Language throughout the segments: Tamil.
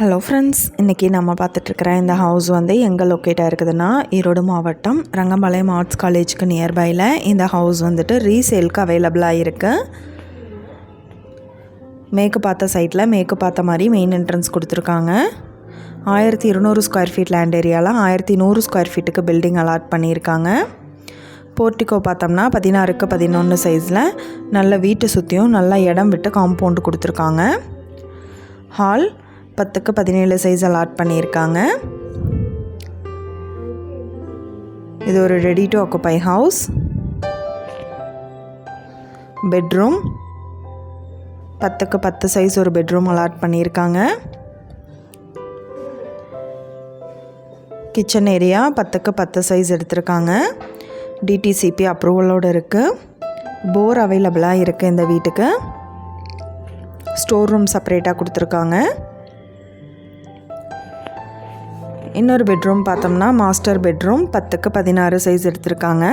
ஹலோ ஃப்ரெண்ட்ஸ், இன்றைக்கி நம்ம பார்த்துட்ருக்குற இந்த ஹவுஸ் வந்து எங்கே லொக்கேட்டாக இருக்குதுன்னா ஈரோடு மாவட்டம் ரங்கம்பாளையம் ஆர்ட்ஸ் காலேஜுக்கு நியர்பையில் இந்த ஹவுஸ் வந்துட்டு ரீசேலுக்கு அவைலபிளாக இருக்குது. மேற்கு பார்த்த சைட்டில் மேற்கு பார்த்த மாதிரி மெயின் என்ட்ரன்ஸ் கொடுத்துருக்காங்க. 1200 ஸ்கொயர் ஃபீட் லேண்ட் ஏரியாவில் 1100 ஸ்கொயர் ஃபீட்டுக்கு பில்டிங் அலாட் பண்ணியிருக்காங்க. போர்ட்டிகோ பார்த்தோம்னா 16க்கு 11 சைஸில் நல்ல வீட்டை சுற்றியும் நல்ல இடம் விட்டு காம்பவுண்டு கொடுத்துருக்காங்க. ஹால் 10க்கு 17 சைஸ் அலாட் பண்ணியிருக்காங்க. இது ஒரு ready to occupy house. Bedroom 10க்கு 10 சைஸ் ஒரு பெட்ரூம் அலாட் பண்ணியிருக்காங்க. கிச்சன் ஏரியா 10க்கு 10 சைஸ் எடுத்திருக்காங்க. டிடிசிபி அப்ரூவலோடு இருக்குது. போர் அவைலபிளாக இருக்குது இந்த வீட்டுக்கு. ஸ்டோர் ரூம் செப்பரேட்டாக கொடுத்துருக்காங்க. இன்னொரு பெட்ரூம் பார்த்தோம்னா மாஸ்டர் பெட்ரூம் 10க்கு 16 சைஸ் எடுத்திருக்காங்க.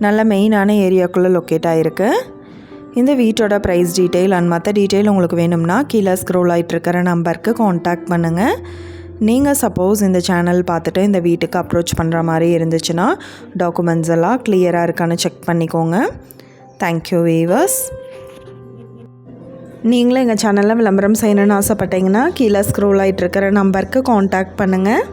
நல்ல மெயினான ஏரியாக்குள்ளே லொக்கேட் ஆகிருக்கு. இந்த வீட்டோட ப்ரைஸ் டீட்டெயில் அண்ட் மற்ற டீட்டெயில் உங்களுக்கு வேணும்னா கீழே ஸ்க்ரோல் ஆகிட்டுருக்கிற நம்பருக்கு காண்டாக்ட் பண்ணுங்கள். நீங்கள் சப்போஸ் இந்த சேனல் பார்த்துட்டு இந்த வீட்டுக்கு அப்ரோச் பண்ணுற மாதிரி இருந்துச்சுன்னா டாக்குமெண்ட்ஸ் எல்லாம் கிளியராக இருக்கான்னு செக் பண்ணிக்கோங்க. Thank you viewers. நீங்களும் எங்கள் சேனலில் விளம்பரம் செய்யணுன்னு ஆசைப்பட்டீங்கன்னா கீழே ஸ்க்ரோல் ஆகிட்டுருக்கிற நம்பருக்கு காண்டாக்ட் பண்ணுங்கள்.